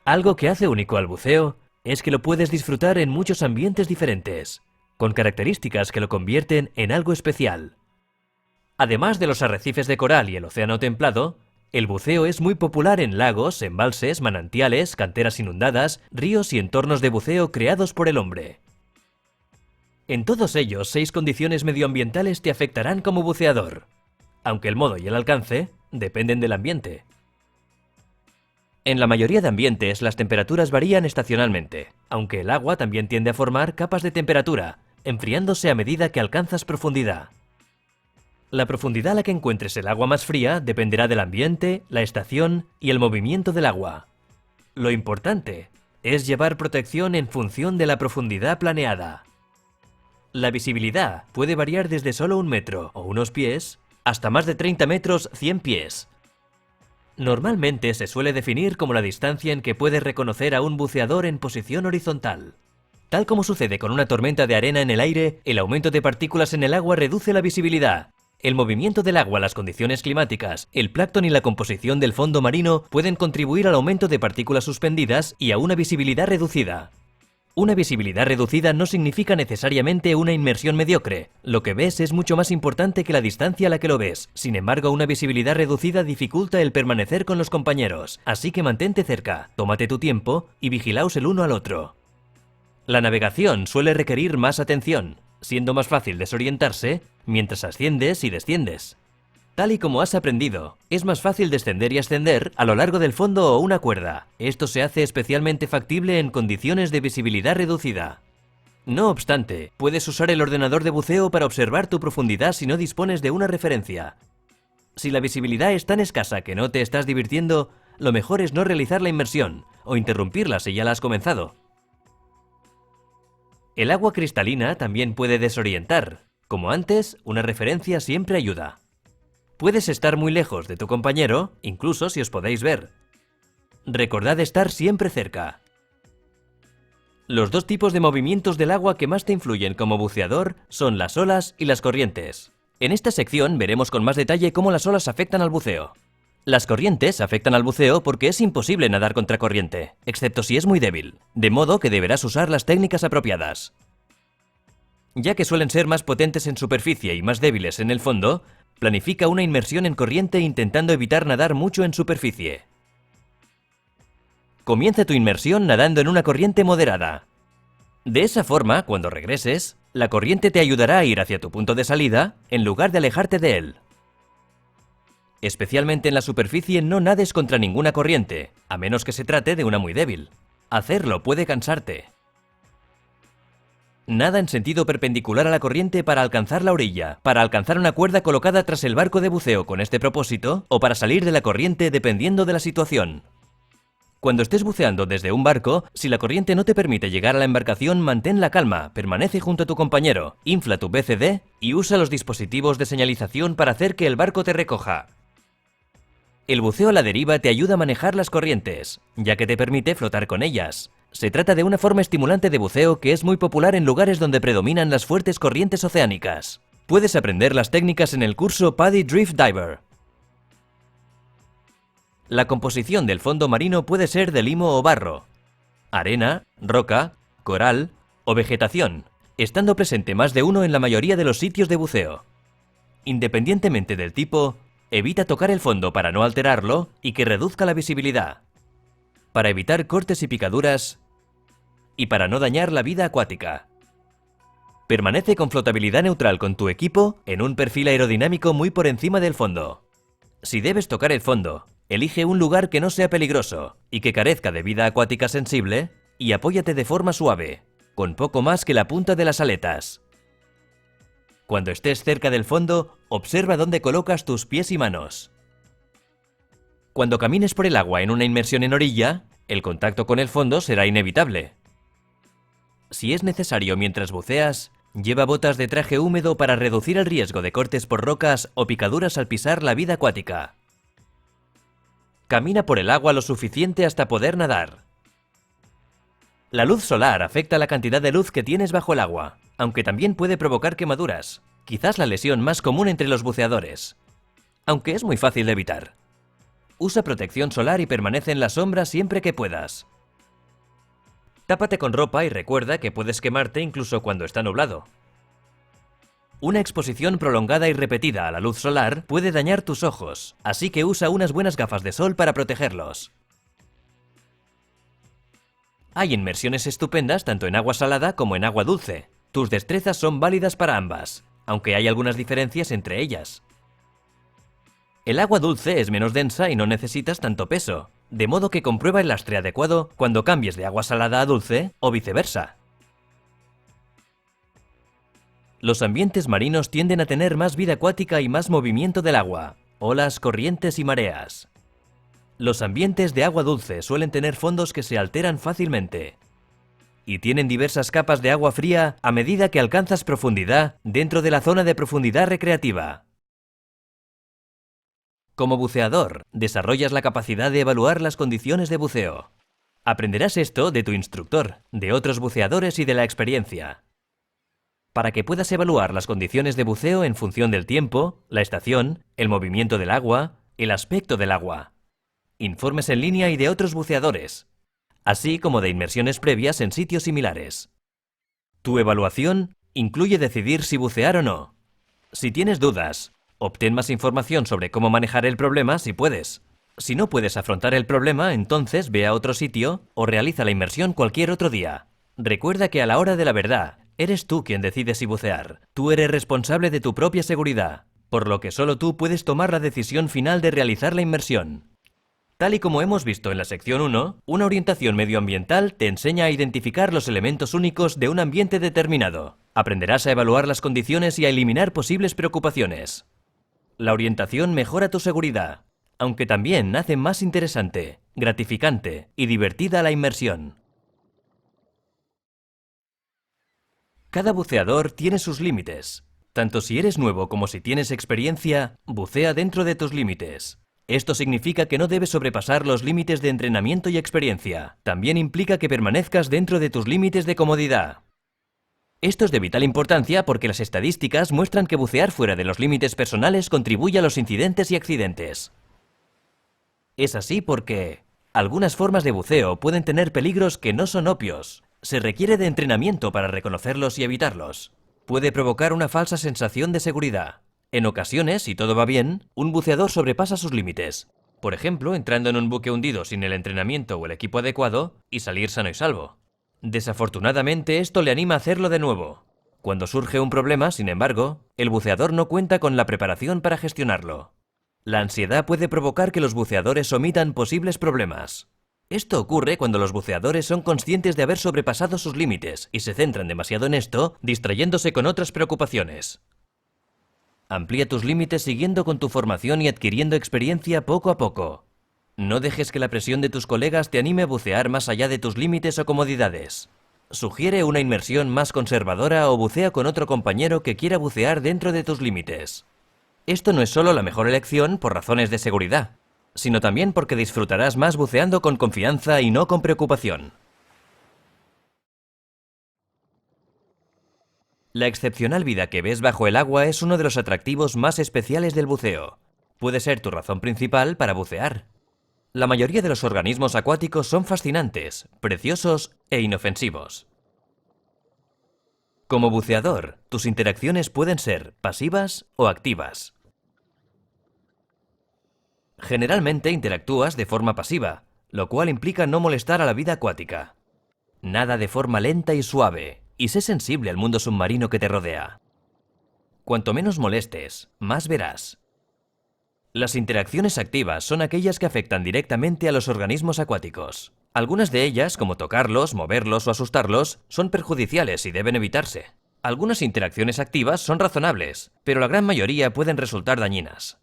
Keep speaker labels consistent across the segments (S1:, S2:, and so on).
S1: Algo que hace único al buceo es que lo puedes disfrutar en muchos ambientes diferentes, con características que lo convierten en algo especial. Además de los arrecifes de coral y el océano templado, el buceo es muy popular en lagos, embalses, manantiales, canteras inundadas, ríos y entornos de buceo creados por el hombre. En todos ellos, 6 condiciones medioambientales te afectarán como buceador, aunque el modo y el alcance dependen del ambiente. En la mayoría de ambientes, las temperaturas varían estacionalmente, aunque el agua también tiende a formar capas de temperatura, enfriándose a medida que alcanzas profundidad. La profundidad a la que encuentres el agua más fría dependerá del ambiente, la estación y el movimiento del agua. Lo importante es llevar protección en función de la profundidad planeada. La visibilidad puede variar desde solo 1 metro o unos pies hasta más de 30 metros 100 pies. Normalmente se suele definir como la distancia en que puedes reconocer a un buceador en posición horizontal. Tal como sucede con una tormenta de arena en el aire, el aumento de partículas en el agua reduce la visibilidad. El movimiento del agua, las condiciones climáticas, el plancton y la composición del fondo marino pueden contribuir al aumento de partículas suspendidas y a una visibilidad reducida. Una visibilidad reducida no significa necesariamente una inmersión mediocre. Lo que ves es mucho más importante que la distancia a la que lo ves. Sin embargo, una visibilidad reducida dificulta el permanecer con los compañeros. Así que mantente cerca, tómate tu tiempo y vigilaos el uno al otro. La navegación suele requerir más atención, siendo más fácil desorientarse mientras asciendes y desciendes. Tal y como has aprendido, es más fácil descender y ascender a lo largo del fondo o una cuerda. Esto se hace especialmente factible en condiciones de visibilidad reducida. No obstante, puedes usar el ordenador de buceo para observar tu profundidad si no dispones de una referencia. Si la visibilidad es tan escasa que no te estás divirtiendo, lo mejor es no realizar la inmersión o interrumpirla si ya la has comenzado. El agua cristalina también puede desorientar. Como antes, una referencia siempre ayuda. Puedes estar muy lejos de tu compañero, incluso si os podéis ver. Recordad estar siempre cerca. Los 2 tipos de movimientos del agua que más te influyen como buceador son las olas y las corrientes. En esta sección veremos con más detalle cómo las olas afectan al buceo. Las corrientes afectan al buceo porque es imposible nadar contra corriente, excepto si es muy débil, de modo que deberás usar las técnicas apropiadas. Ya que suelen ser más potentes en superficie y más débiles en el fondo, planifica una inmersión en corriente intentando evitar nadar mucho en superficie. Comienza tu inmersión nadando en una corriente moderada. De esa forma, cuando regreses, la corriente te ayudará a ir hacia tu punto de salida en lugar de alejarte de él. Especialmente en la superficie, no nades contra ninguna corriente, a menos que se trate de una muy débil. Hacerlo puede cansarte. Nada en sentido perpendicular a la corriente para alcanzar la orilla, para alcanzar una cuerda colocada tras el barco de buceo con este propósito, o para salir de la corriente dependiendo de la situación. Cuando estés buceando desde un barco, si la corriente no te permite llegar a la embarcación, mantén la calma, permanece junto a tu compañero, infla tu BCD y usa los dispositivos de señalización para hacer que el barco te recoja. El buceo a la deriva te ayuda a manejar las corrientes, ya que te permite flotar con ellas. Se trata de una forma estimulante de buceo que es muy popular en lugares donde predominan las fuertes corrientes oceánicas. Puedes aprender las técnicas en el curso PADI Drift Diver. La composición del fondo marino puede ser de limo o barro, arena, roca, coral o vegetación, estando presente más de uno en la mayoría de los sitios de buceo. Independientemente del tipo, evita tocar el fondo para no alterarlo y que reduzca la visibilidad, para evitar cortes y picaduras y para no dañar la vida acuática. Permanece con flotabilidad neutral con tu equipo en un perfil aerodinámico muy por encima del fondo. Si debes tocar el fondo, elige un lugar que no sea peligroso y que carezca de vida acuática sensible y apóyate de forma suave, con poco más que la punta de las aletas. Cuando estés cerca del fondo, observa dónde colocas tus pies y manos. Cuando camines por el agua en una inmersión en orilla, el contacto con el fondo será inevitable. Si es necesario mientras buceas, lleva botas de traje húmedo para reducir el riesgo de cortes por rocas o picaduras al pisar la vida acuática. Camina por el agua lo suficiente hasta poder nadar. La luz solar afecta la cantidad de luz que tienes bajo el agua, aunque también puede provocar quemaduras, quizás la lesión más común entre los buceadores, aunque es muy fácil de evitar. Usa protección solar y permanece en la sombra siempre que puedas. Tápate con ropa y recuerda que puedes quemarte incluso cuando está nublado. Una exposición prolongada y repetida a la luz solar puede dañar tus ojos, así que usa unas buenas gafas de sol para protegerlos. Hay inmersiones estupendas tanto en agua salada como en agua dulce. Tus destrezas son válidas para ambas, aunque hay algunas diferencias entre ellas. El agua dulce es menos densa y no necesitas tanto peso, de modo que comprueba el lastre adecuado cuando cambies de agua salada a dulce o viceversa. Los ambientes marinos tienden a tener más vida acuática y más movimiento del agua, olas, corrientes y mareas. Los ambientes de agua dulce suelen tener fondos que se alteran fácilmente y tienen diversas capas de agua fría a medida que alcanzas profundidad dentro de la zona de profundidad recreativa. Como buceador, desarrollas la capacidad de evaluar las condiciones de buceo. Aprenderás esto de tu instructor, de otros buceadores y de la experiencia. Para que puedas evaluar las condiciones de buceo en función del tiempo, la estación, el movimiento del agua, el aspecto del agua. Informes en línea y de otros buceadores, así como de inmersiones previas en sitios similares. Tu evaluación incluye decidir si bucear o no. Si tienes dudas, obtén más información sobre cómo manejar el problema si puedes. Si no puedes afrontar el problema, entonces ve a otro sitio o realiza la inmersión cualquier otro día. Recuerda que a la hora de la verdad, eres tú quien decide si bucear. Tú eres responsable de tu propia seguridad, por lo que solo tú puedes tomar la decisión final de realizar la inmersión. Tal y como hemos visto en la sección 1, una orientación medioambiental te enseña a identificar los elementos únicos de un ambiente determinado. Aprenderás a evaluar las condiciones y a eliminar posibles preocupaciones. La orientación mejora tu seguridad, aunque también hace más interesante, gratificante y divertida la inmersión. Cada buceador tiene sus límites. Tanto si eres nuevo como si tienes experiencia, bucea dentro de tus límites. Esto significa que no debes sobrepasar los límites de entrenamiento y experiencia. También implica que permanezcas dentro de tus límites de comodidad. Esto es de vital importancia porque las estadísticas muestran que bucear fuera de los límites personales contribuye a los incidentes y accidentes. Es así porque algunas formas de buceo pueden tener peligros que no son obvios. Se requiere de entrenamiento para reconocerlos y evitarlos. Puede provocar una falsa sensación de seguridad. En ocasiones, si todo va bien, un buceador sobrepasa sus límites. Por ejemplo, entrando en un buque hundido sin el entrenamiento o el equipo adecuado y salir sano y salvo. Desafortunadamente, esto le anima a hacerlo de nuevo. Cuando surge un problema, sin embargo, el buceador no cuenta con la preparación para gestionarlo. La ansiedad puede provocar que los buceadores omitan posibles problemas. Esto ocurre cuando los buceadores son conscientes de haber sobrepasado sus límites y se centran demasiado en esto, distrayéndose con otras preocupaciones. Amplía tus límites siguiendo con tu formación y adquiriendo experiencia poco a poco. No dejes que la presión de tus colegas te anime a bucear más allá de tus límites o comodidades. Sugiere una inmersión más conservadora o bucea con otro compañero que quiera bucear dentro de tus límites. Esto no es solo la mejor elección por razones de seguridad, sino también porque disfrutarás más buceando con confianza y no con preocupación. La excepcional vida que ves bajo el agua es uno de los atractivos más especiales del buceo. Puede ser tu razón principal para bucear. La mayoría de los organismos acuáticos son fascinantes, preciosos e inofensivos. Como buceador, tus interacciones pueden ser pasivas o activas. Generalmente interactúas de forma pasiva, lo cual implica no molestar a la vida acuática. Nada de forma lenta y suave, y sé sensible al mundo submarino que te rodea. Cuanto menos molestes, más verás. Las interacciones activas son aquellas que afectan directamente a los organismos acuáticos. Algunas de ellas, como tocarlos, moverlos o asustarlos, son perjudiciales y deben evitarse. Algunas interacciones activas son razonables, pero la gran mayoría pueden resultar dañinas.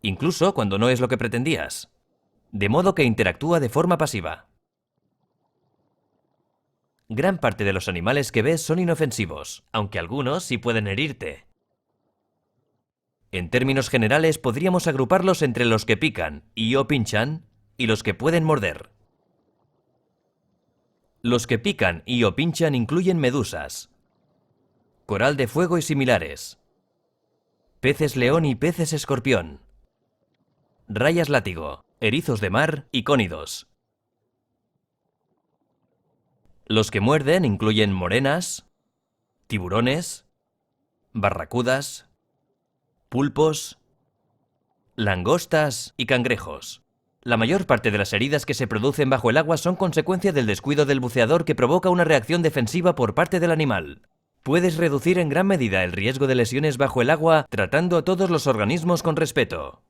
S1: Incluso cuando no es lo que pretendías. De modo que interactúa de forma pasiva. Gran parte de los animales que ves son inofensivos, aunque algunos sí pueden herirte. En términos generales podríamos agruparlos entre los que pican y o pinchan y los que pueden morder. Los que pican y o pinchan incluyen medusas, coral de fuego y similares, peces león y peces escorpión, rayas látigo, erizos de mar y cónidos. Los que muerden incluyen morenas, tiburones, barracudas, pulpos, langostas y cangrejos. La mayor parte de las heridas que se producen bajo el agua son consecuencia del descuido del buceador que provoca una reacción defensiva por parte del animal. Puedes reducir en gran medida el riesgo de lesiones bajo el agua tratando a todos los organismos con respeto.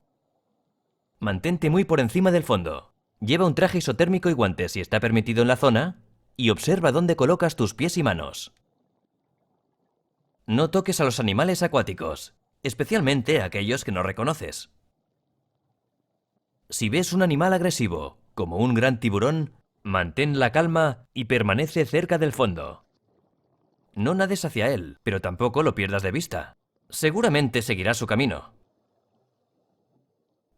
S1: Mantente muy por encima del fondo. Lleva un traje isotérmico y guantes si está permitido en la zona, y observa dónde colocas tus pies y manos. No toques a los animales acuáticos, especialmente a aquellos que no reconoces. Si ves un animal agresivo, como un gran tiburón, mantén la calma y permanece cerca del fondo. No nades hacia él, pero tampoco lo pierdas de vista. Seguramente seguirá su camino.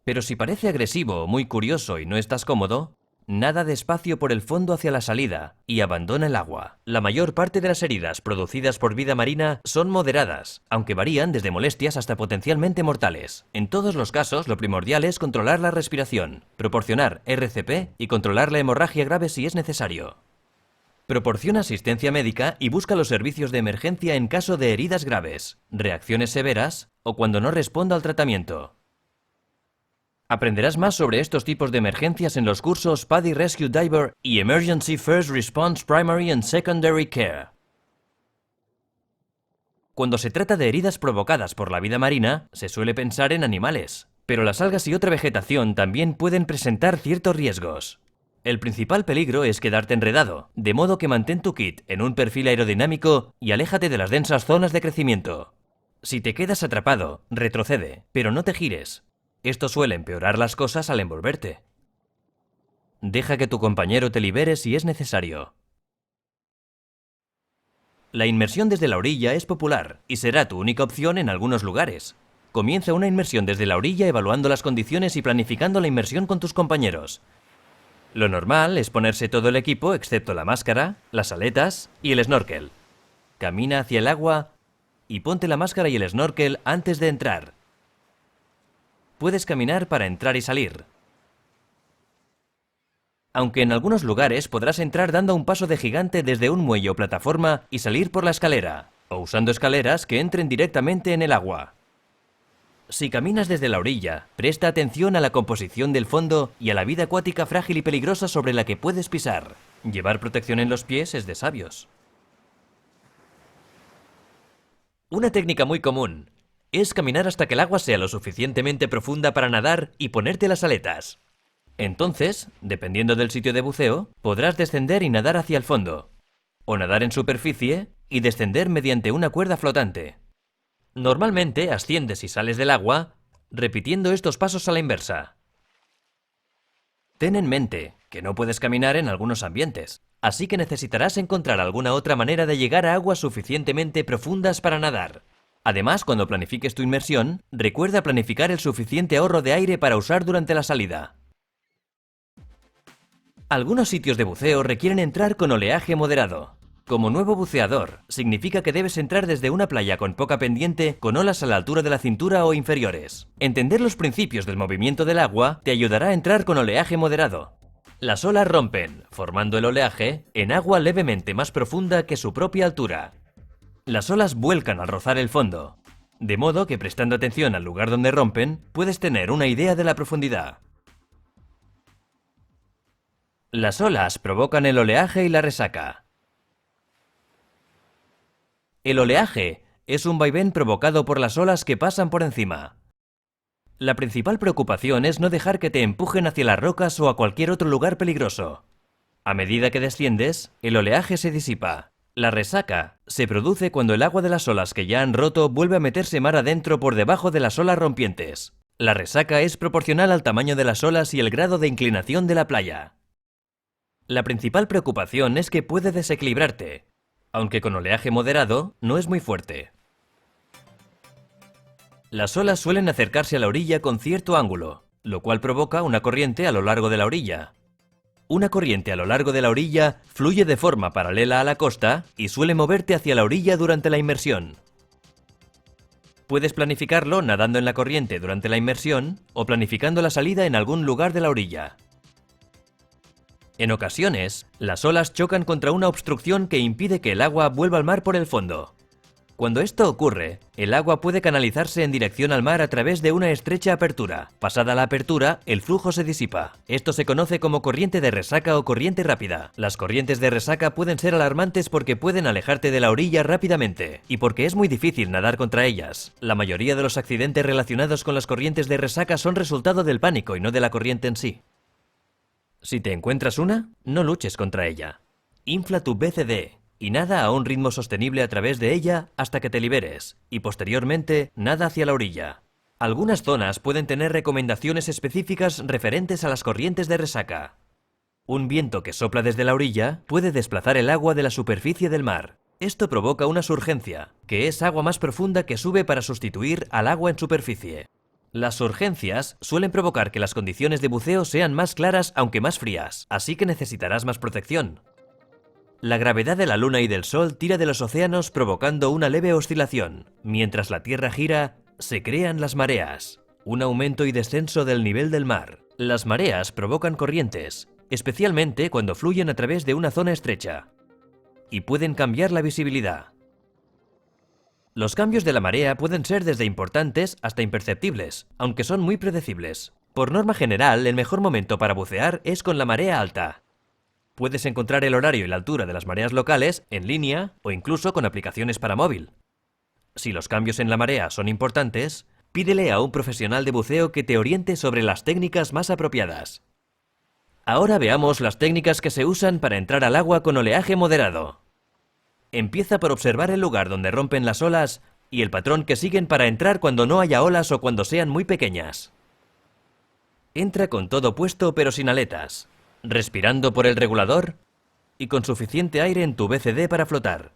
S1: Pero si parece agresivo o muy curioso y no estás cómodo, nada despacio por el fondo hacia la salida y abandona el agua. La mayor parte de las heridas producidas por vida marina son moderadas, aunque varían desde molestias hasta potencialmente mortales. En todos los casos, lo primordial es controlar la respiración, proporcionar RCP y controlar la hemorragia grave si es necesario. Proporciona asistencia médica y busca los servicios de emergencia en caso de heridas graves, reacciones severas o cuando no responda al tratamiento. Aprenderás más sobre estos tipos de emergencias en los cursos PADI Rescue Diver y Emergency First Response Primary and Secondary Care. Cuando se trata de heridas provocadas por la vida marina, se suele pensar en animales, pero las algas y otra vegetación también pueden presentar ciertos riesgos. El principal peligro es quedarte enredado, de modo que mantén tu kit en un perfil aerodinámico y aléjate de las densas zonas de crecimiento. Si te quedas atrapado, retrocede, pero no te gires. Esto suele empeorar las cosas al envolverte. Deja que tu compañero te libere si es necesario. La inmersión desde la orilla es popular y será tu única opción en algunos lugares. Comienza una inmersión desde la orilla evaluando las condiciones y planificando la inmersión con tus compañeros. Lo normal es ponerse todo el equipo excepto la máscara, las aletas y el snorkel. Camina hacia el agua y ponte la máscara y el snorkel antes de entrar. Puedes caminar para entrar y salir. Aunque en algunos lugares podrás entrar dando un paso de gigante desde un muelle o plataforma y salir por la escalera, o usando escaleras que entren directamente en el agua. Si caminas desde la orilla, presta atención a la composición del fondo y a la vida acuática frágil y peligrosa sobre la que puedes pisar. Llevar protección en los pies es de sabios. Una técnica muy común es caminar hasta que el agua sea lo suficientemente profunda para nadar y ponerte las aletas. Entonces, dependiendo del sitio de buceo, podrás descender y nadar hacia el fondo, o nadar en superficie y descender mediante una cuerda flotante. Normalmente asciendes y sales del agua, repitiendo estos pasos a la inversa. Ten en mente que no puedes caminar en algunos ambientes, así que necesitarás encontrar alguna otra manera de llegar a aguas suficientemente profundas para nadar. Además, cuando planifiques tu inmersión, recuerda planificar el suficiente ahorro de aire para usar durante la salida. Algunos sitios de buceo requieren entrar con oleaje moderado. Como nuevo buceador, significa que debes entrar desde una playa con poca pendiente con olas a la altura de la cintura o inferiores. Entender los principios del movimiento del agua te ayudará a entrar con oleaje moderado. Las olas rompen, formando el oleaje, en agua levemente más profunda que su propia altura. Las olas vuelcan al rozar el fondo, de modo que prestando atención al lugar donde rompen, puedes tener una idea de la profundidad. Las olas provocan el oleaje y la resaca. El oleaje es un vaivén provocado por las olas que pasan por encima. La principal preocupación es no dejar que te empujen hacia las rocas o a cualquier otro lugar peligroso. A medida que desciendes, el oleaje se disipa. La resaca se produce cuando el agua de las olas que ya han roto vuelve a meterse mar adentro por debajo de las olas rompientes. La resaca es proporcional al tamaño de las olas y el grado de inclinación de la playa. La principal preocupación es que puede desequilibrarte, aunque con oleaje moderado no es muy fuerte. Las olas suelen acercarse a la orilla con cierto ángulo, lo cual provoca una corriente a lo largo de la orilla. Una corriente a lo largo de la orilla fluye de forma paralela a la costa y suele moverte hacia la orilla durante la inmersión. Puedes planificarlo nadando en la corriente durante la inmersión o planificando la salida en algún lugar de la orilla. En ocasiones, las olas chocan contra una obstrucción que impide que el agua vuelva al mar por el fondo. Cuando esto ocurre, el agua puede canalizarse en dirección al mar a través de una estrecha apertura. Pasada la apertura, el flujo se disipa. Esto se conoce como corriente de resaca o corriente rápida. Las corrientes de resaca pueden ser alarmantes porque pueden alejarte de la orilla rápidamente, y porque es muy difícil nadar contra ellas. La mayoría de los accidentes relacionados con las corrientes de resaca son resultado del pánico y no de la corriente en sí. Si te encuentras una, no luches contra ella. Infla tu BCD y nada a un ritmo sostenible a través de ella hasta que te liberes, y posteriormente nada hacia la orilla. Algunas zonas pueden tener recomendaciones específicas referentes a las corrientes de resaca. Un viento que sopla desde la orilla puede desplazar el agua de la superficie del mar. Esto provoca una surgencia, que es agua más profunda que sube para sustituir al agua en superficie. Las surgencias suelen provocar que las condiciones de buceo sean más claras aunque más frías, así que necesitarás más protección. La gravedad de la Luna y del Sol tira de los océanos provocando una leve oscilación. Mientras la Tierra gira, se crean las mareas, un aumento y descenso del nivel del mar. Las mareas provocan corrientes, especialmente cuando fluyen a través de una zona estrecha, y pueden cambiar la visibilidad. Los cambios de la marea pueden ser desde importantes hasta imperceptibles, aunque son muy predecibles. Por norma general, el mejor momento para bucear es con la marea alta. Puedes encontrar el horario y la altura de las mareas locales en línea o incluso con aplicaciones para móvil. Si los cambios en la marea son importantes, pídele a un profesional de buceo que te oriente sobre las técnicas más apropiadas. Ahora veamos las técnicas que se usan para entrar al agua con oleaje moderado. Empieza por observar el lugar donde rompen las olas y el patrón que siguen para entrar cuando no haya olas o cuando sean muy pequeñas. Entra con todo puesto pero sin aletas, respirando por el regulador y con suficiente aire en tu BCD para flotar.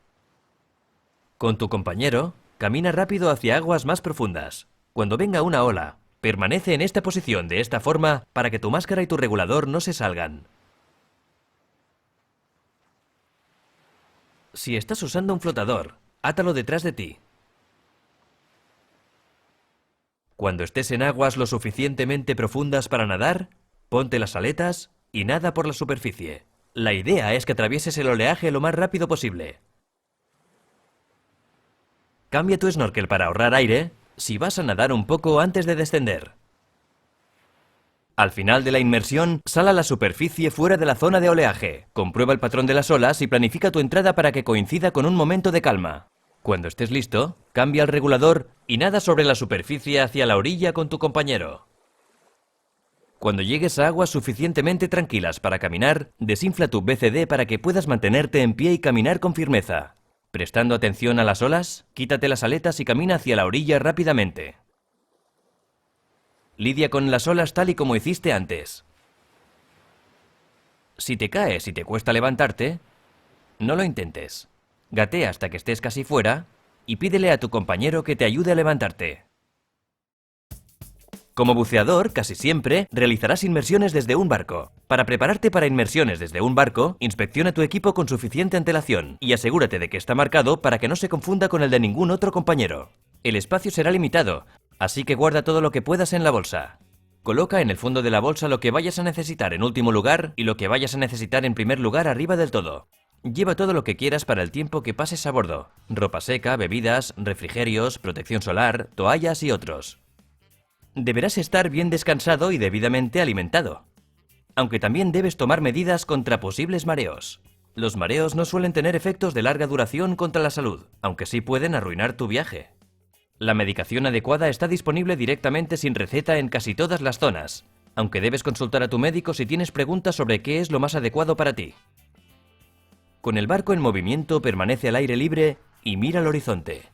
S1: Con tu compañero, camina rápido hacia aguas más profundas. Cuando venga una ola, permanece en esta posición de esta forma para que tu máscara y tu regulador no se salgan. Si estás usando un flotador, átalo detrás de ti. Cuando estés en aguas lo suficientemente profundas para nadar, ponte las aletas y nada por la superficie. La idea es que atravieses el oleaje lo más rápido posible. Cambia tu snorkel para ahorrar aire si vas a nadar un poco antes de descender. Al final de la inmersión, sal a la superficie fuera de la zona de oleaje. Comprueba el patrón de las olas y planifica tu entrada para que coincida con un momento de calma. Cuando estés listo, cambia el regulador y nada sobre la superficie hacia la orilla con tu compañero. Cuando llegues a aguas suficientemente tranquilas para caminar, desinfla tu BCD para que puedas mantenerte en pie y caminar con firmeza. Prestando atención a las olas, quítate las aletas y camina hacia la orilla rápidamente. Lidia con las olas tal y como hiciste antes. Si te caes y te cuesta levantarte, no lo intentes. Gatea hasta que estés casi fuera y pídele a tu compañero que te ayude a levantarte. Como buceador, casi siempre, realizarás inmersiones desde un barco. Para prepararte para inmersiones desde un barco, inspecciona tu equipo con suficiente antelación y asegúrate de que está marcado para que no se confunda con el de ningún otro compañero. El espacio será limitado, así que guarda todo lo que puedas en la bolsa. Coloca en el fondo de la bolsa lo que vayas a necesitar en último lugar y lo que vayas a necesitar en primer lugar arriba del todo. Lleva todo lo que quieras para el tiempo que pases a bordo. Ropa seca, bebidas, refrigerios, protección solar, toallas y otros. Deberás estar bien descansado y debidamente alimentado. Aunque también debes tomar medidas contra posibles mareos. Los mareos no suelen tener efectos de larga duración contra la salud, aunque sí pueden arruinar tu viaje. La medicación adecuada está disponible directamente sin receta en casi todas las zonas, aunque debes consultar a tu médico si tienes preguntas sobre qué es lo más adecuado para ti. Con el barco en movimiento, permanece al aire libre y mira al horizonte.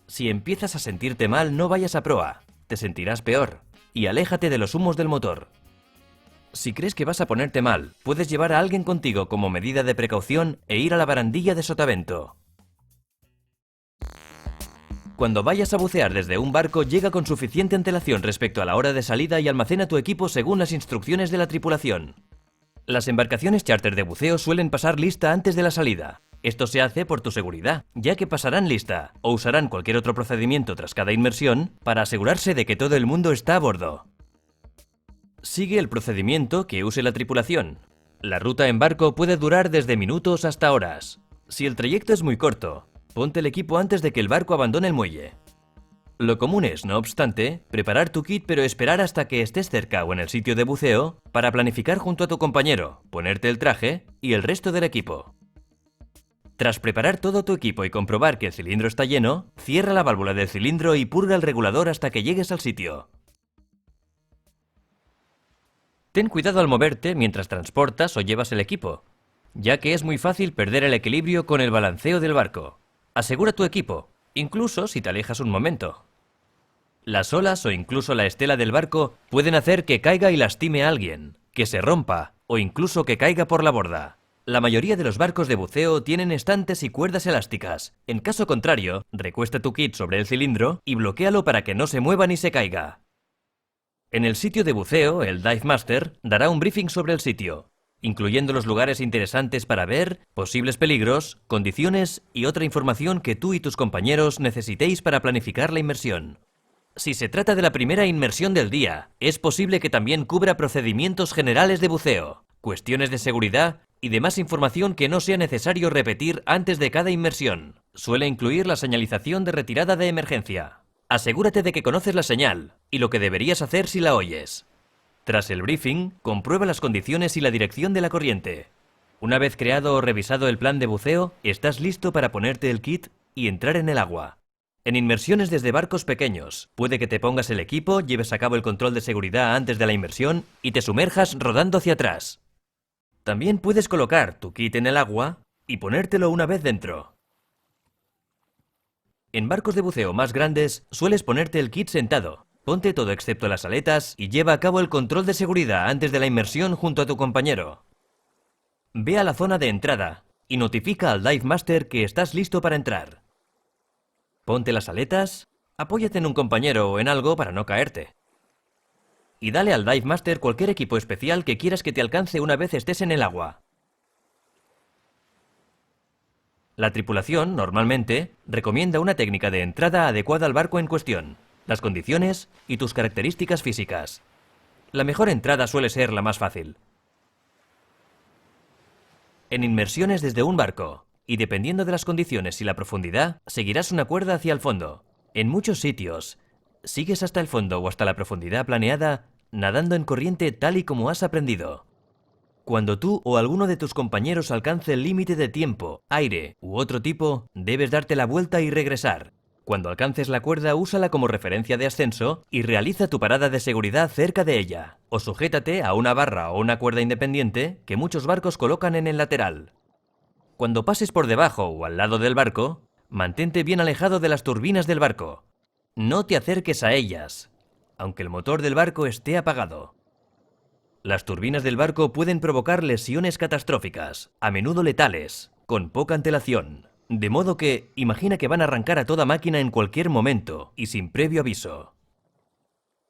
S1: Si empiezas a sentirte mal, no vayas a proa. Te sentirás peor, y aléjate de los humos del motor. Si crees que vas a ponerte mal, puedes llevar a alguien contigo como medida de precaución e ir a la barandilla de sotavento. Cuando vayas a bucear desde un barco, llega con suficiente antelación respecto a la hora de salida y almacena tu equipo según las instrucciones de la tripulación. Las embarcaciones charter de buceo suelen pasar lista antes de la salida. Esto se hace por tu seguridad, ya que pasarán lista o usarán cualquier otro procedimiento tras cada inmersión para asegurarse de que todo el mundo está a bordo. Sigue el procedimiento que use la tripulación. La ruta en barco puede durar desde minutos hasta horas. Si el trayecto es muy corto, ponte el equipo antes de que el barco abandone el muelle. Lo común es, no obstante, preparar tu kit pero esperar hasta que estés cerca o en el sitio de buceo para planificar junto a tu compañero, ponerte el traje y el resto del equipo. Tras preparar todo tu equipo y comprobar que el cilindro está lleno, cierra la válvula del cilindro y purga el regulador hasta que llegues al sitio. Ten cuidado al moverte mientras transportas o llevas el equipo, ya que es muy fácil perder el equilibrio con el balanceo del barco. Asegura tu equipo, incluso si te alejas un momento. Las olas o incluso la estela del barco pueden hacer que caiga y lastime a alguien, que se rompa o incluso que caiga por la borda. La mayoría de los barcos de buceo tienen estantes y cuerdas elásticas. En caso contrario, recuesta tu kit sobre el cilindro y bloquéalo para que no se mueva ni se caiga. En el sitio de buceo, el Dive Master dará un briefing sobre el sitio, incluyendo los lugares interesantes para ver, posibles peligros, condiciones y otra información que tú y tus compañeros necesitéis para planificar la inmersión. Si se trata de la primera inmersión del día, es posible que también cubra procedimientos generales de buceo, cuestiones de seguridad y demás información que no sea necesario repetir antes de cada inmersión. Suele incluir la señalización de retirada de emergencia. Asegúrate de que conoces la señal y lo que deberías hacer si la oyes. Tras el briefing, comprueba las condiciones y la dirección de la corriente. Una vez creado o revisado el plan de buceo, estás listo para ponerte el kit y entrar en el agua. En inmersiones desde barcos pequeños, puede que te pongas el equipo, lleves a cabo el control de seguridad antes de la inmersión y te sumerjas rodando hacia atrás. También puedes colocar tu kit en el agua y ponértelo una vez dentro. En barcos de buceo más grandes, sueles ponerte el kit sentado. Ponte todo excepto las aletas y lleva a cabo el control de seguridad antes de la inmersión junto a tu compañero. Ve a la zona de entrada y notifica al Dive Master que estás listo para entrar. Ponte las aletas, apóyate en un compañero o en algo para no caerte. Y dale al Dive Master cualquier equipo especial que quieras que te alcance una vez estés en el agua. La tripulación, normalmente, recomienda una técnica de entrada adecuada al barco en cuestión, las condiciones y tus características físicas. La mejor entrada suele ser la más fácil. En inmersiones desde un barco, y dependiendo de las condiciones y la profundidad, seguirás una cuerda hacia el fondo. En muchos sitios, sigues hasta el fondo o hasta la profundidad planeada, nadando en corriente tal y como has aprendido. Cuando tú o alguno de tus compañeros alcance el límite de tiempo, aire u otro tipo, debes darte la vuelta y regresar. Cuando alcances la cuerda, úsala como referencia de ascenso y realiza tu parada de seguridad cerca de ella. O sujétate a una barra o una cuerda independiente que muchos barcos colocan en el lateral. Cuando pases por debajo o al lado del barco, mantente bien alejado de las turbinas del barco. No te acerques a ellas, aunque el motor del barco esté apagado. Las turbinas del barco pueden provocar lesiones catastróficas, a menudo letales, con poca antelación. De modo que, imagina que van a arrancar a toda máquina en cualquier momento y sin previo aviso.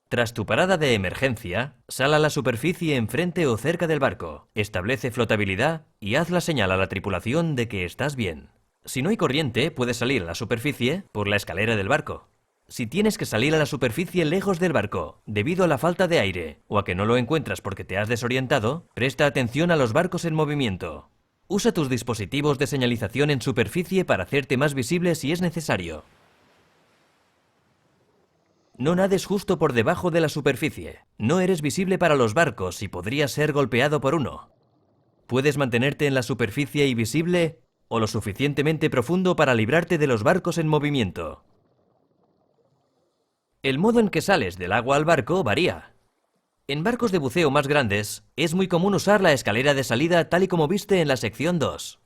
S1: Tras tu parada de emergencia, sal a la superficie enfrente o cerca del barco, establece flotabilidad y haz la señal a la tripulación de que estás bien. Si no hay corriente, puedes salir a la superficie por la escalera del barco. Si tienes que salir a la superficie lejos del barco, debido a la falta de aire o a que no lo encuentras porque te has desorientado, presta atención a los barcos en movimiento. Usa tus dispositivos de señalización en superficie para hacerte más visible si es necesario. No nades justo por debajo de la superficie. No eres visible para los barcos y podrías ser golpeado por uno. Puedes mantenerte en la superficie y visible o lo suficientemente profundo para librarte de los barcos en movimiento. El modo en que sales del agua al barco varía. En barcos de buceo más grandes, es muy común usar la escalera de salida tal y como viste en la sección 2.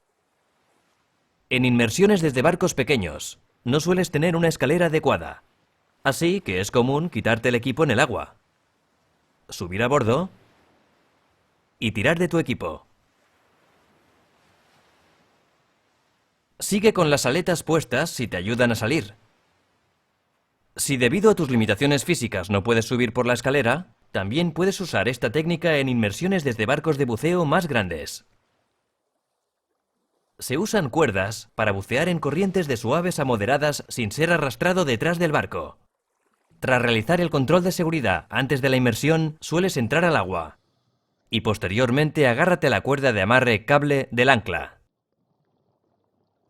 S1: En inmersiones desde barcos pequeños, no sueles tener una escalera adecuada, así que es común quitarte el equipo en el agua, subir a bordo y tirar de tu equipo. Sigue con las aletas puestas si te ayudan a salir. Si debido a tus limitaciones físicas no puedes subir por la escalera, también puedes usar esta técnica en inmersiones desde barcos de buceo más grandes. Se usan cuerdas para bucear en corrientes de suaves a moderadas sin ser arrastrado detrás del barco. Tras realizar el control de seguridad antes de la inmersión, sueles entrar al agua. y posteriormente agárrate a la cuerda de amarre cable del ancla.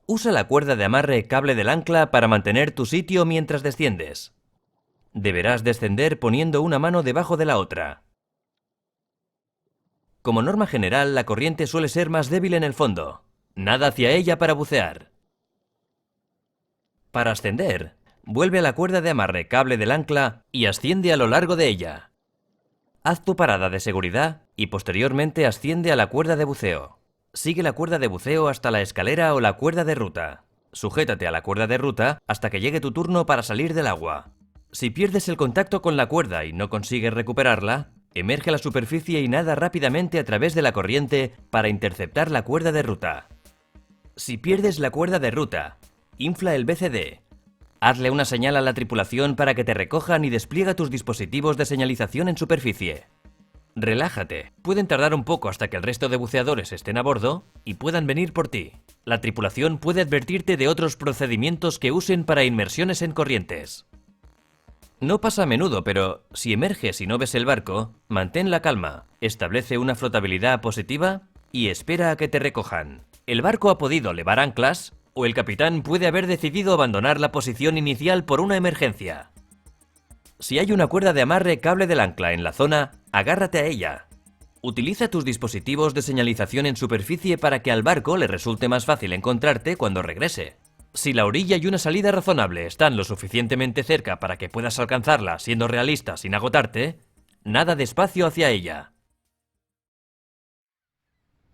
S1: Usa la cuerda de amarre cable del ancla para mantener tu sitio mientras desciendes. Deberás descender poniendo una mano debajo de la otra. Como norma general, la corriente suele ser más débil en el fondo. Nada hacia ella para bucear. Para ascender, vuelve a la cuerda de amarre cable del ancla y asciende a lo largo de ella. Haz tu parada de seguridad y posteriormente asciende a la cuerda de buceo. Sigue la cuerda de buceo hasta la escalera o la cuerda de ruta. Sujétate a la cuerda de ruta hasta que llegue tu turno para salir del agua. Si pierdes el contacto con la cuerda y no consigues recuperarla, emerge a la superficie y nada rápidamente a través de la corriente para interceptar la cuerda de ruta. Si pierdes la cuerda de ruta, infla el BCD. Hazle una señal a la tripulación para que te recojan y despliega tus dispositivos de señalización en superficie. Relájate, pueden tardar un poco hasta que el resto de buceadores estén a bordo y puedan venir por ti. La tripulación puede advertirte de otros procedimientos que usen para inmersiones en corrientes. No pasa a menudo, pero si emerges y no ves el barco, mantén la calma, establece una flotabilidad positiva y espera a que te recojan. El barco ha podido levar anclas o el capitán puede haber decidido abandonar la posición inicial por una emergencia. Si hay una cuerda de amarre cable del ancla en la zona, agárrate a ella. Utiliza tus dispositivos de señalización en superficie para que al barco le resulte más fácil encontrarte cuando regrese. Si la orilla y una salida razonable están lo suficientemente cerca para que puedas alcanzarla siendo realista sin agotarte, nada despacio hacia ella.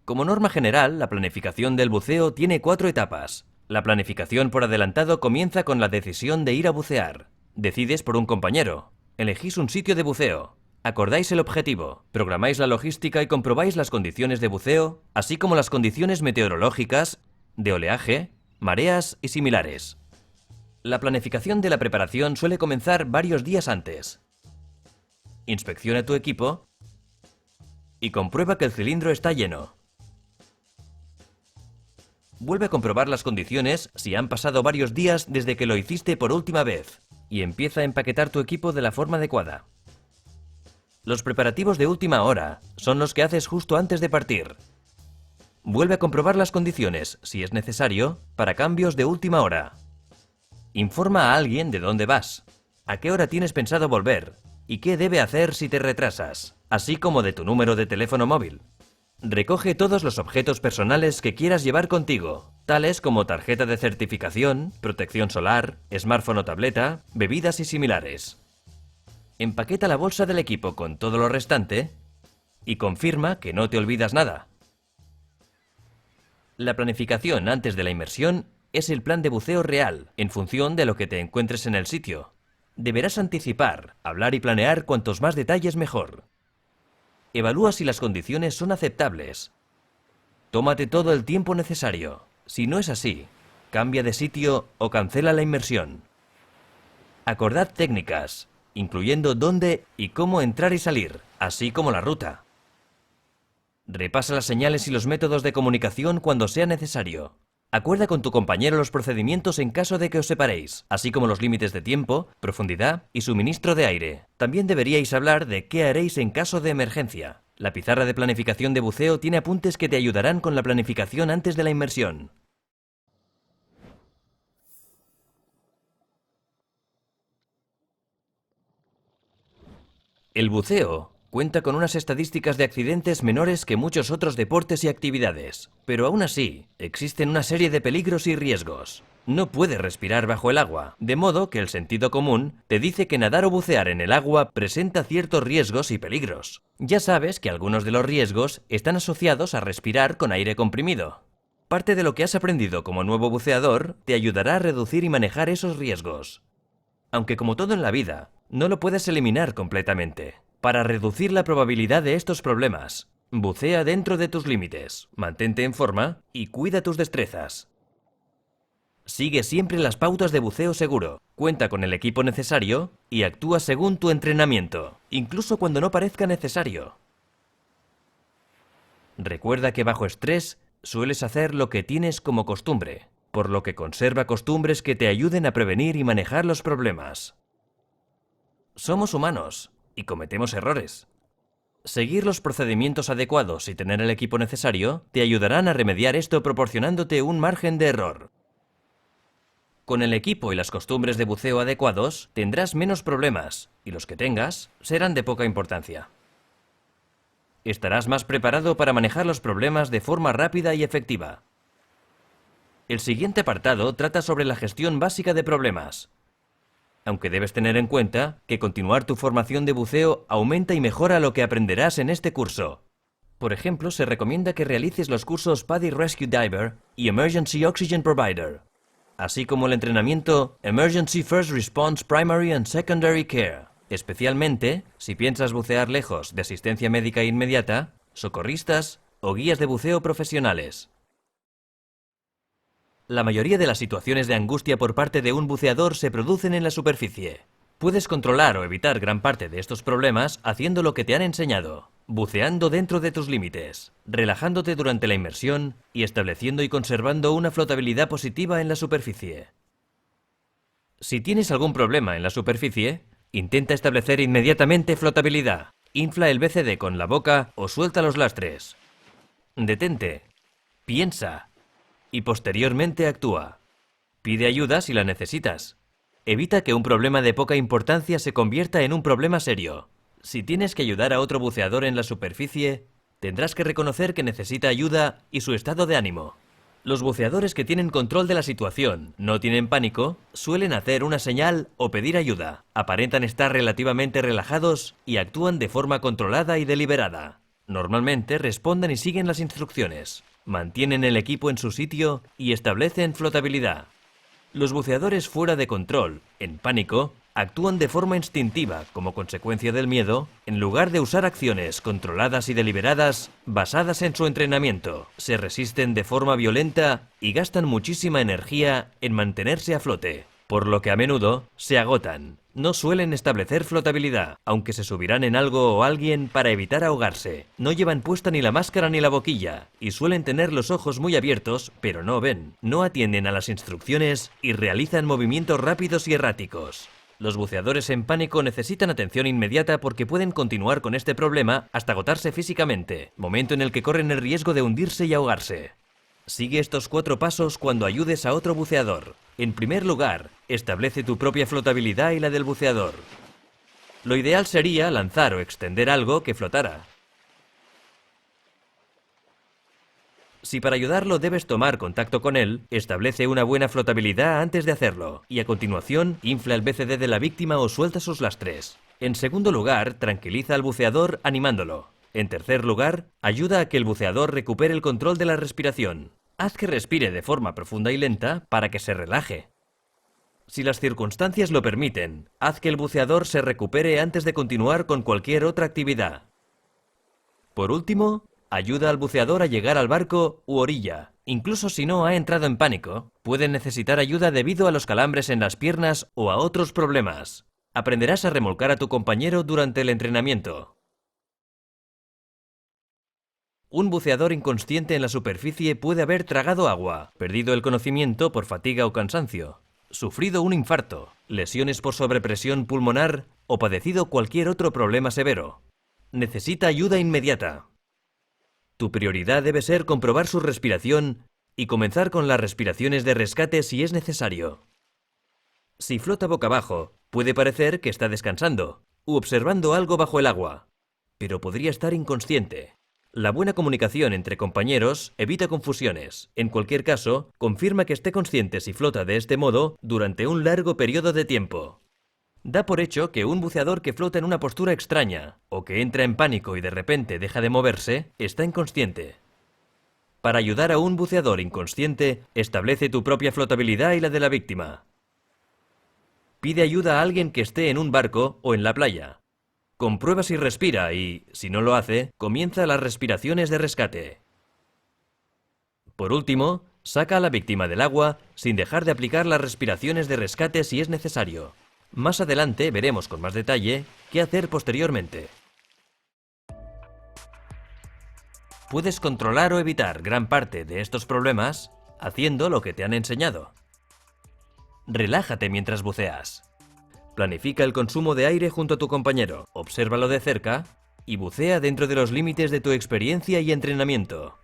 S1: Como norma general, la planificación del buceo tiene 4 etapas. La planificación por adelantado comienza con la decisión de ir a bucear. Decides por un compañero. Elegís un sitio de buceo. Acordáis el objetivo. Programáis la logística y comprobáis las condiciones de buceo, así como las condiciones meteorológicas, de oleaje, mareas y similares. La planificación de la preparación suele comenzar varios días antes. Inspecciona tu equipo y comprueba que el cilindro está lleno. Vuelve a comprobar las condiciones si han pasado varios días desde que lo hiciste por última vez y empieza a empaquetar tu equipo de la forma adecuada. Los preparativos de última hora son los que haces justo antes de partir. Vuelve a comprobar las condiciones, si es necesario, para cambios de última hora. Informa a alguien de dónde vas, a qué hora tienes pensado volver y qué debe hacer si te retrasas, así como de tu número de teléfono móvil. Recoge todos los objetos personales que quieras llevar contigo, tales como tarjeta de certificación, protección solar, smartphone o tableta, bebidas y similares. Empaqueta la bolsa del equipo con todo lo restante y confirma que no te olvidas nada. La planificación antes de la inmersión es el plan de buceo real, en función de lo que te encuentres en el sitio. Deberás anticipar, hablar y planear cuantos más detalles mejor. Evalúa si las condiciones son aceptables. Tómate todo el tiempo necesario. Si no es así, cambia de sitio o cancela la inmersión. Acordad técnicas, incluyendo dónde y cómo entrar y salir, así como la ruta. Repasa las señales y los métodos de comunicación cuando sea necesario. Acuerda con tu compañero los procedimientos en caso de que os separéis, así como los límites de tiempo, profundidad y suministro de aire. También deberíais hablar de qué haréis en caso de emergencia. La pizarra de planificación de buceo tiene apuntes que te ayudarán con la planificación antes de la inmersión. El buceo cuenta con unas estadísticas de accidentes menores que muchos otros deportes y actividades, pero aún así, existen una serie de peligros y riesgos. No puedes respirar bajo el agua, de modo que el sentido común te dice que nadar o bucear en el agua presenta ciertos riesgos y peligros. Ya sabes que algunos de los riesgos están asociados a respirar con aire comprimido. Parte de lo que has aprendido como nuevo buceador te ayudará a reducir y manejar esos riesgos. Aunque como todo en la vida, no lo puedes eliminar completamente. Para reducir la probabilidad de estos problemas, bucea dentro de tus límites, mantente en forma y cuida tus destrezas. Sigue siempre las pautas de buceo seguro, cuenta con el equipo necesario y actúa según tu entrenamiento, incluso cuando no parezca necesario. Recuerda que bajo estrés sueles hacer lo que tienes como costumbre, por lo que conserva costumbres que te ayuden a prevenir y manejar los problemas. Somos humanos y cometemos errores. Seguir los procedimientos adecuados y tener el equipo necesario te ayudarán a remediar esto proporcionándote un margen de error. Con el equipo y las costumbres de buceo adecuados, tendrás menos problemas, y los que tengas serán de poca importancia. Estarás más preparado para manejar los problemas de forma rápida y efectiva. El siguiente apartado trata sobre la gestión básica de problemas. Aunque debes tener en cuenta que continuar tu formación de buceo aumenta y mejora lo que aprenderás en este curso. Por ejemplo, se recomienda que realices los cursos PADI Rescue Diver y Emergency Oxygen Provider, así como el entrenamiento Emergency First Response Primary and Secondary Care, especialmente si piensas bucear lejos de asistencia médica inmediata, socorristas o guías de buceo profesionales. La mayoría de las situaciones de angustia por parte de un buceador se producen en la superficie. Puedes controlar o evitar gran parte de estos problemas haciendo lo que te han enseñado, buceando dentro de tus límites, relajándote durante la inmersión y estableciendo y conservando una flotabilidad positiva en la superficie. Si tienes algún problema en la superficie, intenta establecer inmediatamente flotabilidad. Infla el BCD con la boca o suelta los lastres. Detente, piensa y posteriormente actúa. Pide ayuda si la necesitas. Evita que un problema de poca importancia se convierta en un problema serio. Si tienes que ayudar a otro buceador en la superficie, tendrás que reconocer que necesita ayuda y su estado de ánimo. Los buceadores que tienen control de la situación, no tienen pánico, suelen hacer una señal o pedir ayuda, aparentan estar relativamente relajados y actúan de forma controlada y deliberada. Normalmente responden y siguen las instrucciones, mantienen el equipo en su sitio y establecen flotabilidad. Los buceadores fuera de control, en pánico, actúan de forma instintiva como consecuencia del miedo, en lugar de usar acciones controladas y deliberadas basadas en su entrenamiento. Se resisten de forma violenta y gastan muchísima energía en mantenerse a flote, por lo que a menudo se agotan. No suelen establecer flotabilidad, aunque se subirán en algo o alguien para evitar ahogarse. No llevan puesta ni la máscara ni la boquilla, y suelen tener los ojos muy abiertos, pero no ven. No atienden a las instrucciones y realizan movimientos rápidos y erráticos. Los buceadores en pánico necesitan atención inmediata porque pueden continuar con este problema hasta agotarse físicamente, momento en el que corren el riesgo de hundirse y ahogarse. Sigue estos 4 pasos cuando ayudes a otro buceador. En primer lugar, establece tu propia flotabilidad y la del buceador. Lo ideal sería lanzar o extender algo que flotara. Si para ayudarlo debes tomar contacto con él, establece una buena flotabilidad antes de hacerlo, y a continuación infla el BCD de la víctima o suelta sus lastres. En segundo lugar, tranquiliza al buceador animándolo. En tercer lugar, ayuda a que el buceador recupere el control de la respiración. Haz que respire de forma profunda y lenta para que se relaje. Si las circunstancias lo permiten, haz que el buceador se recupere antes de continuar con cualquier otra actividad. Por último, ayuda al buceador a llegar al barco u orilla. Incluso si no ha entrado en pánico, puede necesitar ayuda debido a los calambres en las piernas o a otros problemas. Aprenderás a remolcar a tu compañero durante el entrenamiento. Un buceador inconsciente en la superficie puede haber tragado agua, perdido el conocimiento por fatiga o cansancio, sufrido un infarto, lesiones por sobrepresión pulmonar o padecido cualquier otro problema severo. Necesita ayuda inmediata. Tu prioridad debe ser comprobar su respiración y comenzar con las respiraciones de rescate si es necesario. Si flota boca abajo, puede parecer que está descansando u observando algo bajo el agua, pero podría estar inconsciente. La buena comunicación entre compañeros evita confusiones. En cualquier caso, confirma que esté consciente si flota de este modo durante un largo periodo de tiempo. Da por hecho que un buceador que flota en una postura extraña o que entra en pánico y de repente deja de moverse, está inconsciente. Para ayudar a un buceador inconsciente, establece tu propia flotabilidad y la de la víctima. Pide ayuda a alguien que esté en un barco o en la playa. Comprueba si respira y, si no lo hace, comienza las respiraciones de rescate. Por último, saca a la víctima del agua sin dejar de aplicar las respiraciones de rescate si es necesario. Más adelante veremos con más detalle qué hacer posteriormente. Puedes controlar o evitar gran parte de estos problemas haciendo lo que te han enseñado. Relájate mientras buceas. Planifica el consumo de aire junto a tu compañero, obsérvalo de cerca y bucea dentro de los límites de tu experiencia y entrenamiento.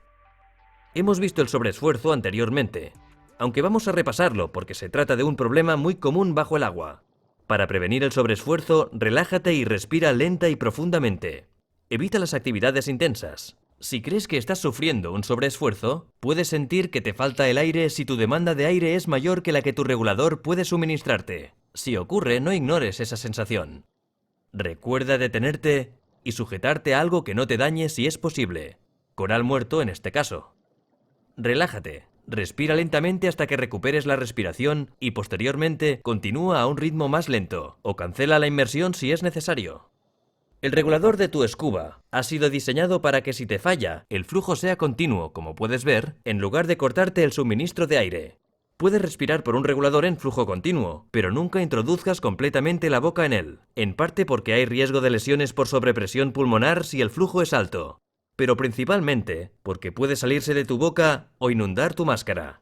S1: Hemos visto el sobreesfuerzo anteriormente, aunque vamos a repasarlo porque se trata de un problema muy común bajo el agua. Para prevenir el sobreesfuerzo, relájate y respira lenta y profundamente. Evita las actividades intensas. Si crees que estás sufriendo un sobreesfuerzo, puedes sentir que te falta el aire si tu demanda de aire es mayor que la que tu regulador puede suministrarte. Si ocurre, no ignores esa sensación. Recuerda detenerte y sujetarte a algo que no te dañe si es posible. Coral muerto en este caso. Relájate. Respira lentamente hasta que recuperes la respiración y posteriormente continúa a un ritmo más lento o cancela la inmersión si es necesario. El regulador de tu scuba ha sido diseñado para que si te falla, el flujo sea continuo, como puedes ver, en lugar de cortarte el suministro de aire. Puedes respirar por un regulador en flujo continuo, pero nunca introduzcas completamente la boca en él, en parte porque hay riesgo de lesiones por sobrepresión pulmonar si el flujo es alto, pero principalmente porque puede salirse de tu boca o inundar tu máscara.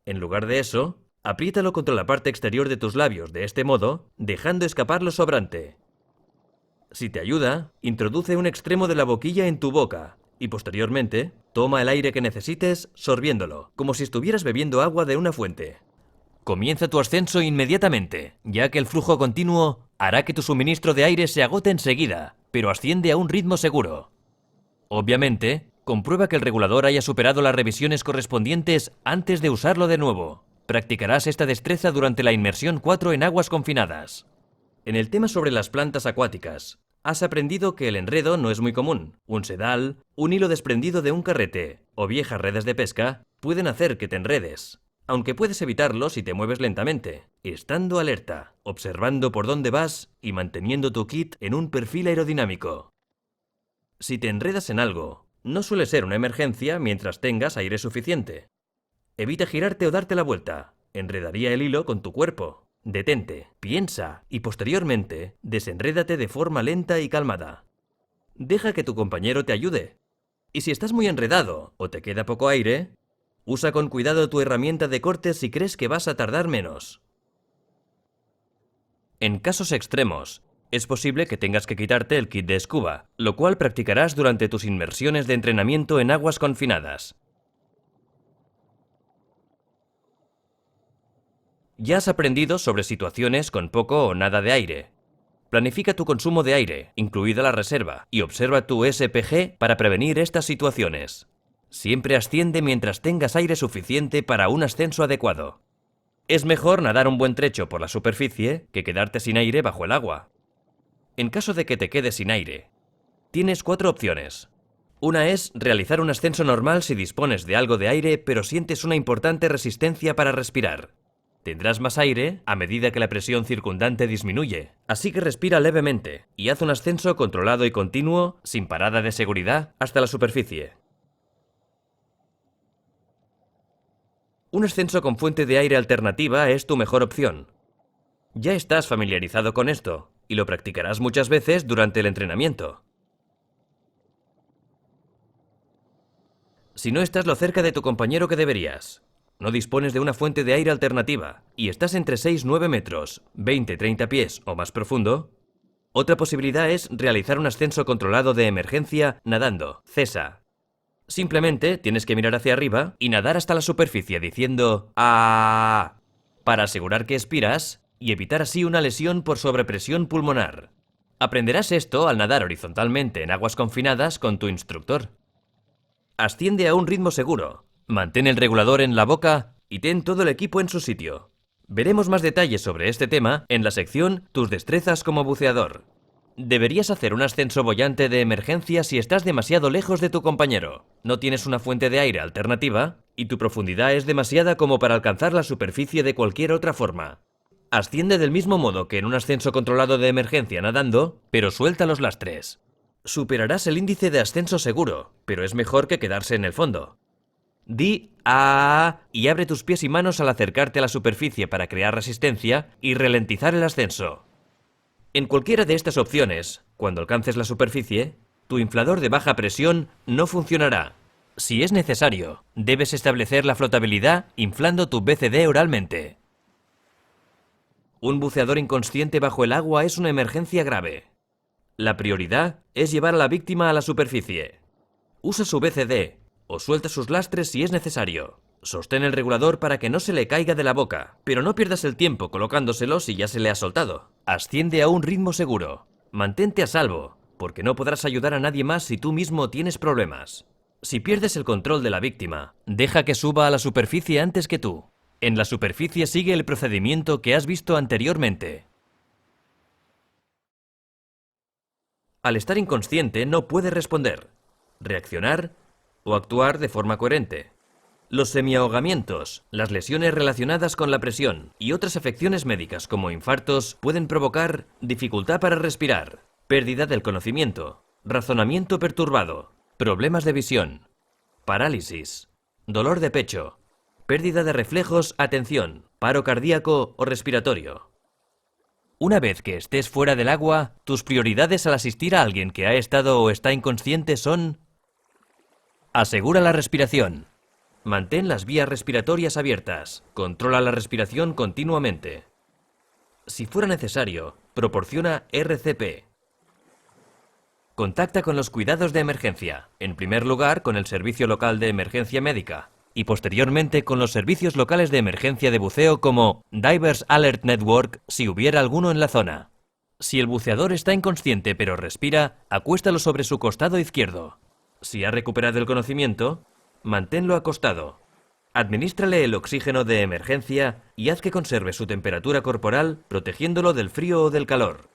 S1: En lugar de eso, apriétalo contra la parte exterior de tus labios de este modo, dejando escapar lo sobrante. Si te ayuda, introduce un extremo de la boquilla en tu boca y posteriormente toma el aire que necesites sorbiéndolo, como si estuvieras bebiendo agua de una fuente. Comienza tu ascenso inmediatamente, ya que el flujo continuo hará que tu suministro de aire se agote enseguida, pero asciende a un ritmo seguro. Obviamente, comprueba que el regulador haya superado las revisiones correspondientes antes de usarlo de nuevo. Practicarás esta destreza durante la inmersión 4 en aguas confinadas. En el tema sobre las plantas acuáticas, has aprendido que el enredo no es muy común. Un sedal, un hilo desprendido de un carrete o viejas redes de pesca pueden hacer que te enredes, aunque puedes evitarlo si te mueves lentamente, estando alerta, observando por dónde vas y manteniendo tu kit en un perfil aerodinámico. Si te enredas en algo, no suele ser una emergencia mientras tengas aire suficiente. Evita girarte o darte la vuelta, enredaría el hilo con tu cuerpo. Detente, piensa y posteriormente desenrédate de forma lenta y calmada. Deja que tu compañero te ayude. Y si estás muy enredado o te queda poco aire, usa con cuidado tu herramienta de corte si crees que vas a tardar menos. En casos extremos, es posible que tengas que quitarte el kit de scuba, lo cual practicarás durante tus inmersiones de entrenamiento en aguas confinadas. Ya has aprendido sobre situaciones con poco o nada de aire. Planifica tu consumo de aire, incluida la reserva, y observa tu SPG para prevenir estas situaciones. Siempre asciende mientras tengas aire suficiente para un ascenso adecuado. Es mejor nadar un buen trecho por la superficie que quedarte sin aire bajo el agua. En caso de que te quedes sin aire, tienes 4 opciones. Una es realizar un ascenso normal si dispones de algo de aire pero sientes una importante resistencia para respirar. Tendrás más aire a medida que la presión circundante disminuye, así que respira levemente y haz un ascenso controlado y continuo, sin parada de seguridad, hasta la superficie. Un ascenso con fuente de aire alternativa es tu mejor opción. Ya estás familiarizado con esto y lo practicarás muchas veces durante el entrenamiento. Si no estás lo cerca de tu compañero que deberías, no dispones de una fuente de aire alternativa y estás entre 6-9 metros, 20-30 pies o más profundo, otra posibilidad es realizar un ascenso controlado de emergencia nadando, CESA. Simplemente tienes que mirar hacia arriba y nadar hasta la superficie diciendo ¡ah! Para asegurar que expiras y evitar así una lesión por sobrepresión pulmonar. Aprenderás esto al nadar horizontalmente en aguas confinadas con tu instructor. Asciende a un ritmo seguro. Mantén el regulador en la boca y ten todo el equipo en su sitio. Veremos más detalles sobre este tema en la sección Tus destrezas como buceador. Deberías hacer un ascenso boyante de emergencia si estás demasiado lejos de tu compañero. No tienes una fuente de aire alternativa y tu profundidad es demasiada como para alcanzar la superficie de cualquier otra forma. Asciende del mismo modo que en un ascenso controlado de emergencia nadando, pero suelta los lastres. Superarás el índice de ascenso seguro, pero es mejor que quedarse en el fondo. Di ¡ah! Y abre tus pies y manos al acercarte a la superficie para crear resistencia y ralentizar el ascenso. En cualquiera de estas opciones, cuando alcances la superficie, tu inflador de baja presión no funcionará. Si es necesario, debes establecer la flotabilidad inflando tu BCD oralmente. Un buceador inconsciente bajo el agua es una emergencia grave. La prioridad es llevar a la víctima a la superficie. Usa su BCD o suelta sus lastres si es necesario. Sostén el regulador para que no se le caiga de la boca, pero no pierdas el tiempo colocándoselo si ya se le ha soltado. Asciende a un ritmo seguro. Mantente a salvo, porque no podrás ayudar a nadie más si tú mismo tienes problemas. Si pierdes el control de la víctima, deja que suba a la superficie antes que tú. En la superficie sigue el procedimiento que has visto anteriormente. Al estar inconsciente no puede responder, reaccionar o actuar de forma coherente. Los semiahogamientos, las lesiones relacionadas con la presión y otras afecciones médicas como infartos pueden provocar dificultad para respirar, pérdida del conocimiento, razonamiento perturbado, problemas de visión, parálisis, dolor de pecho, pérdida de reflejos, atención, paro cardíaco o respiratorio. Una vez que estés fuera del agua, tus prioridades al asistir a alguien que ha estado o está inconsciente son: asegura la respiración. Mantén las vías respiratorias abiertas. Controla la respiración continuamente. Si fuera necesario, proporciona RCP. Contacta con los cuidados de emergencia, en primer lugar con el Servicio Local de Emergencia Médica y posteriormente con los servicios locales de emergencia de buceo como Divers Alert Network si hubiera alguno en la zona. Si el buceador está inconsciente pero respira, acuéstalo sobre su costado izquierdo. Si ha recuperado el conocimiento, manténlo acostado. Adminístrale el oxígeno de emergencia y haz que conserve su temperatura corporal, protegiéndolo del frío o del calor.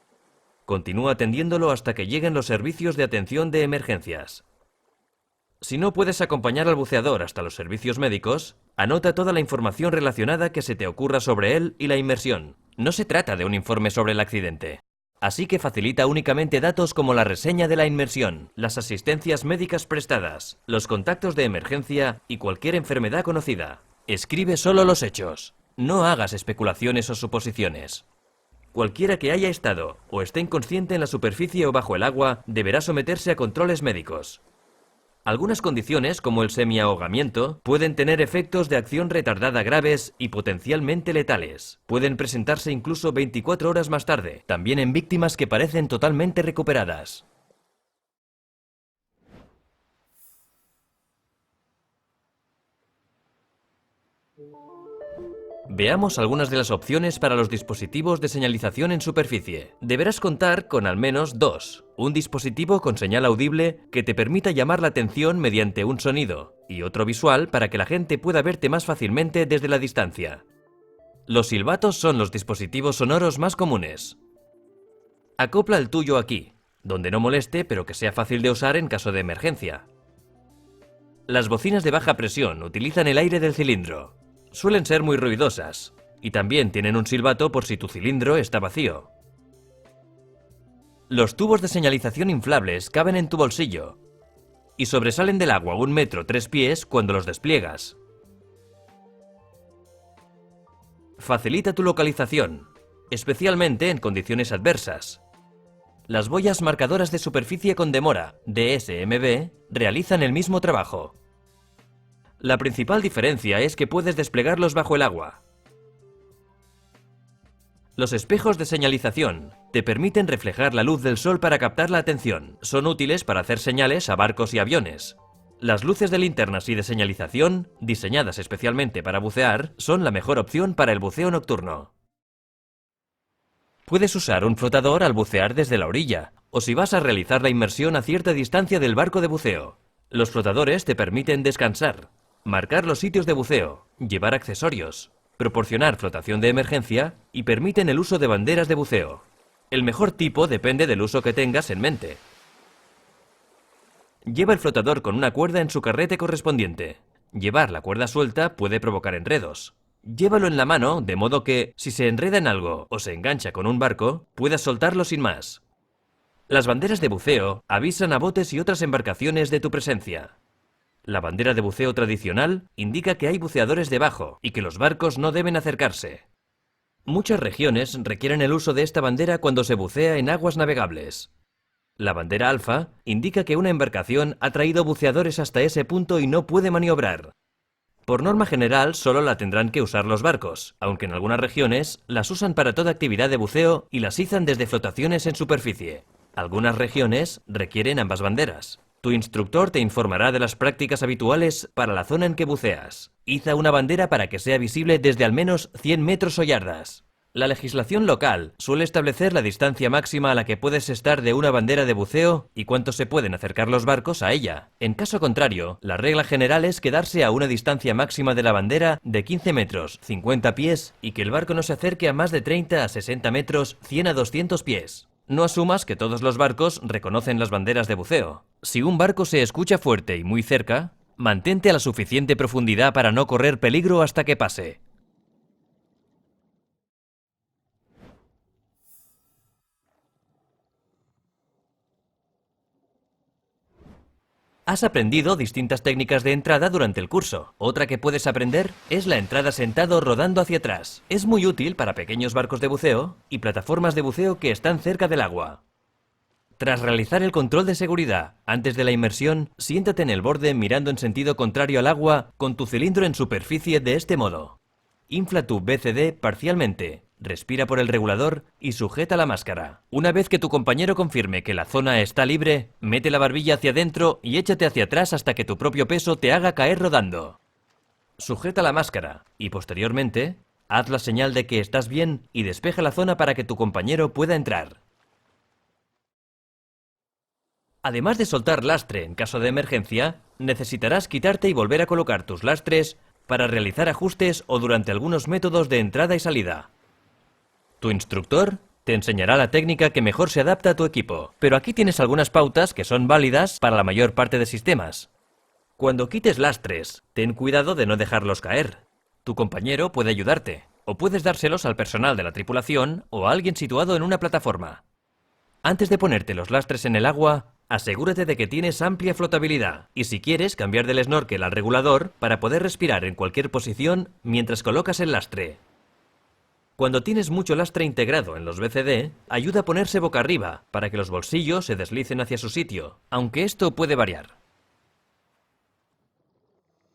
S1: Continúa atendiéndolo hasta que lleguen los servicios de atención de emergencias. Si no puedes acompañar al buceador hasta los servicios médicos, anota toda la información relacionada que se te ocurra sobre él y la inmersión. No se trata de un informe sobre el accidente. Así que facilita únicamente datos como la reseña de la inmersión, las asistencias médicas prestadas, los contactos de emergencia y cualquier enfermedad conocida. Escribe solo los hechos. No hagas especulaciones o suposiciones. Cualquiera que haya estado o esté inconsciente en la superficie o bajo el agua deberá someterse a controles médicos. Algunas condiciones, como el semiahogamiento, pueden tener efectos de acción retardada graves y potencialmente letales. Pueden presentarse incluso 24 horas más tarde, también en víctimas que parecen totalmente recuperadas. Veamos algunas de las opciones para los dispositivos de señalización en superficie. Deberás contar con al menos dos. Un dispositivo con señal audible que te permita llamar la atención mediante un sonido, y otro visual para que la gente pueda verte más fácilmente desde la distancia. Los silbatos son los dispositivos sonoros más comunes. Acopla el tuyo aquí, donde no moleste pero que sea fácil de usar en caso de emergencia. Las bocinas de baja presión utilizan el aire del cilindro. Suelen ser muy ruidosas, y también tienen un silbato por si tu cilindro está vacío. Los tubos de señalización inflables caben en tu bolsillo, y sobresalen del agua 1 metro 3 pies cuando los despliegas. Facilita tu localización, especialmente en condiciones adversas. Las boyas marcadoras de superficie con demora, DSMB, realizan el mismo trabajo. La principal diferencia es que puedes desplegarlos bajo el agua. Los espejos de señalización te permiten reflejar la luz del sol para captar la atención. Son útiles para hacer señales a barcos y aviones. Las luces de linternas y de señalización, diseñadas especialmente para bucear, son la mejor opción para el buceo nocturno. Puedes usar un flotador al bucear desde la orilla, o si vas a realizar la inmersión a cierta distancia del barco de buceo. Los flotadores te permiten descansar, marcar los sitios de buceo, llevar accesorios, proporcionar flotación de emergencia y permiten el uso de banderas de buceo. El mejor tipo depende del uso que tengas en mente. Lleva el flotador con una cuerda en su carrete correspondiente. Llevar la cuerda suelta puede provocar enredos. Llévalo en la mano de modo que, si se enreda en algo o se engancha con un barco, puedas soltarlo sin más. Las banderas de buceo avisan a botes y otras embarcaciones de tu presencia. La bandera de buceo tradicional indica que hay buceadores debajo y que los barcos no deben acercarse. Muchas regiones requieren el uso de esta bandera cuando se bucea en aguas navegables. La bandera alfa indica que una embarcación ha traído buceadores hasta ese punto y no puede maniobrar. Por norma general, solo la tendrán que usar los barcos, aunque en algunas regiones las usan para toda actividad de buceo y las izan desde flotaciones en superficie. Algunas regiones requieren ambas banderas. Tu instructor te informará de las prácticas habituales para la zona en que buceas. Iza una bandera para que sea visible desde al menos 100 metros o yardas. La legislación local suele establecer la distancia máxima a la que puedes estar de una bandera de buceo y cuánto se pueden acercar los barcos a ella. En caso contrario, la regla general es quedarse a una distancia máxima de la bandera de 15 metros, 50 pies, y que el barco no se acerque a más de 30 a 60 metros, 100 a 200 pies. No asumas que todos los barcos reconocen las banderas de buceo. Si un barco se escucha fuerte y muy cerca, mantente a la suficiente profundidad para no correr peligro hasta que pase. Has aprendido distintas técnicas de entrada durante el curso. Otra que puedes aprender es la entrada sentado rodando hacia atrás. Es muy útil para pequeños barcos de buceo y plataformas de buceo que están cerca del agua. Tras realizar el control de seguridad antes de la inmersión, siéntate en el borde mirando en sentido contrario al agua con tu cilindro en superficie de este modo. Infla tu BCD parcialmente. Respira por el regulador y sujeta la máscara. Una vez que tu compañero confirme que la zona está libre, mete la barbilla hacia adentro y échate hacia atrás hasta que tu propio peso te haga caer rodando. Sujeta la máscara y posteriormente, haz la señal de que estás bien y despeja la zona para que tu compañero pueda entrar. Además de soltar lastre en caso de emergencia, necesitarás quitarte y volver a colocar tus lastres para realizar ajustes o durante algunos métodos de entrada y salida. Tu instructor te enseñará la técnica que mejor se adapta a tu equipo, pero aquí tienes algunas pautas que son válidas para la mayor parte de sistemas. Cuando quites lastres, ten cuidado de no dejarlos caer. Tu compañero puede ayudarte, o puedes dárselos al personal de la tripulación o a alguien situado en una plataforma. Antes de ponerte los lastres en el agua, asegúrate de que tienes amplia flotabilidad y si quieres cambiar del snorkel al regulador para poder respirar en cualquier posición mientras colocas el lastre. Cuando tienes mucho lastre integrado en los BCD, ayuda a ponerse boca arriba para que los bolsillos se deslicen hacia su sitio, aunque esto puede variar.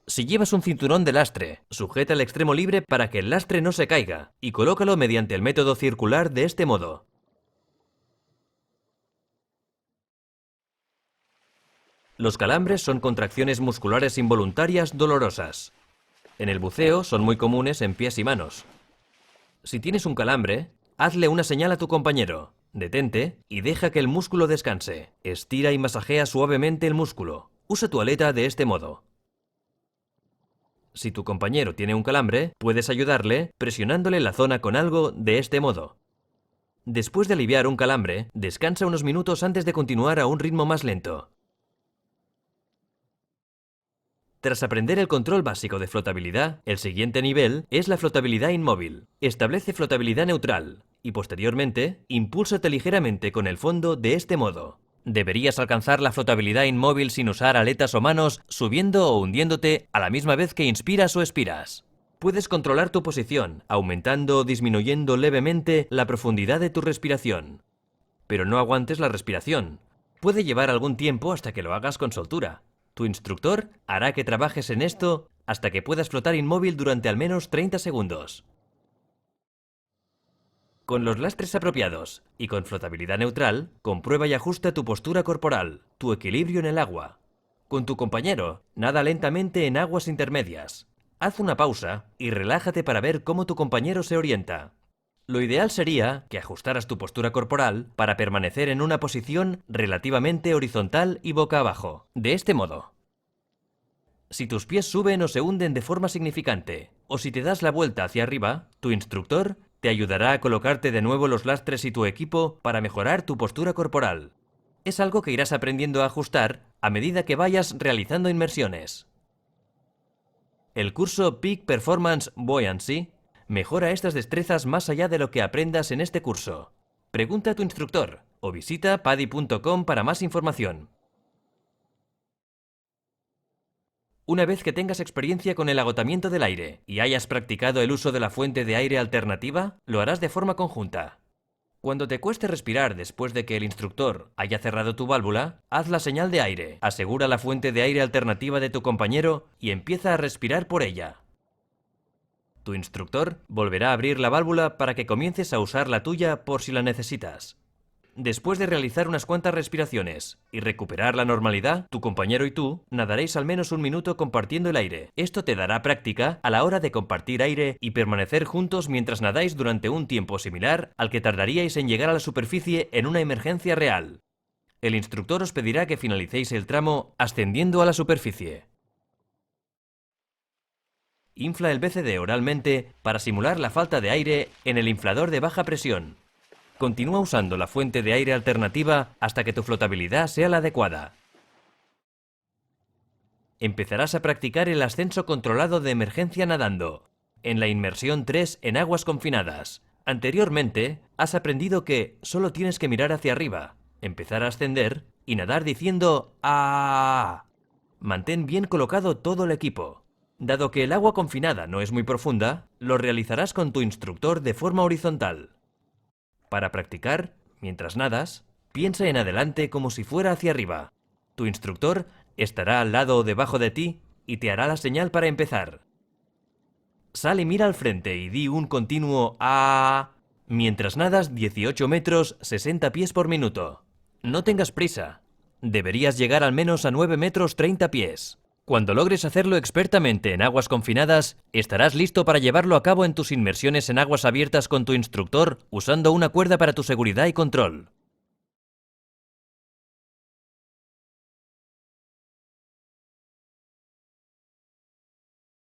S1: Si llevas un cinturón de lastre, sujeta el extremo libre para que el lastre no se caiga y colócalo mediante el método circular de este modo. Los calambres son contracciones musculares involuntarias dolorosas. En el buceo son muy comunes en pies y manos. Si tienes un calambre, hazle una señal a tu compañero, detente y deja que el músculo descanse. Estira y masajea suavemente el músculo. Usa tu aleta de este modo. Si tu compañero tiene un calambre, puedes ayudarle presionándole la zona con algo de este modo. Después de aliviar un calambre, descansa unos minutos antes de continuar a un ritmo más lento. Tras aprender el control básico de flotabilidad, el siguiente nivel es la flotabilidad inmóvil. Establece flotabilidad neutral y posteriormente, impúlsate ligeramente con el fondo de este modo. Deberías alcanzar la flotabilidad inmóvil sin usar aletas o manos, subiendo o hundiéndote a la misma vez que inspiras o expiras. Puedes controlar tu posición, aumentando o disminuyendo levemente la profundidad de tu respiración. Pero no aguantes la respiración. Puede llevar algún tiempo hasta que lo hagas con soltura. Tu instructor hará que trabajes en esto hasta que puedas flotar inmóvil durante al menos 30 segundos. Con los lastres apropiados y con flotabilidad neutral, comprueba y ajusta tu postura corporal, tu equilibrio en el agua. Con tu compañero, nada lentamente en aguas intermedias. Haz una pausa y relájate para ver cómo tu compañero se orienta. Lo ideal sería que ajustaras tu postura corporal para permanecer en una posición relativamente horizontal y boca abajo, de este modo. Si tus pies suben o se hunden de forma significante, o si te das la vuelta hacia arriba, tu instructor te ayudará a colocarte de nuevo los lastres y tu equipo para mejorar tu postura corporal. Es algo que irás aprendiendo a ajustar a medida que vayas realizando inmersiones. El curso Peak Performance Buoyancy mejora estas destrezas más allá de lo que aprendas en este curso. Pregunta a tu instructor o visita PADI.com para más información. Una vez que tengas experiencia con el agotamiento del aire y hayas practicado el uso de la fuente de aire alternativa, lo harás de forma conjunta. Cuando te cueste respirar después de que el instructor haya cerrado tu válvula, haz la señal de aire, asegura la fuente de aire alternativa de tu compañero y empieza a respirar por ella. Tu instructor volverá a abrir la válvula para que comiences a usar la tuya por si la necesitas. Después de realizar unas cuantas respiraciones y recuperar la normalidad, tu compañero y tú nadaréis al menos un minuto compartiendo el aire. Esto te dará práctica a la hora de compartir aire y permanecer juntos mientras nadáis durante un tiempo similar al que tardaríais en llegar a la superficie en una emergencia real. El instructor os pedirá que finalicéis el tramo ascendiendo a la superficie. Infla el BCD oralmente para simular la falta de aire en el inflador de baja presión. Continúa usando la fuente de aire alternativa hasta que tu flotabilidad sea la adecuada. Empezarás a practicar el ascenso controlado de emergencia nadando, en la inmersión 3 en aguas confinadas. Anteriormente, has aprendido que solo tienes que mirar hacia arriba, empezar a ascender y nadar diciendo ¡ah! Mantén bien colocado todo el equipo. Dado que el agua confinada no es muy profunda, lo realizarás con tu instructor de forma horizontal. Para practicar, mientras nadas, piensa en adelante como si fuera hacia arriba. Tu instructor estará al lado o debajo de ti y te hará la señal para empezar. Sal y mira al frente y di un continuo ¡ah! Mientras nadas 18 metros 60 pies por minuto. No tengas prisa. Deberías llegar al menos a 9 metros 30 pies. Cuando logres hacerlo expertamente en aguas confinadas, estarás listo para llevarlo a cabo en tus inmersiones en aguas abiertas con tu instructor usando una cuerda para tu seguridad y control.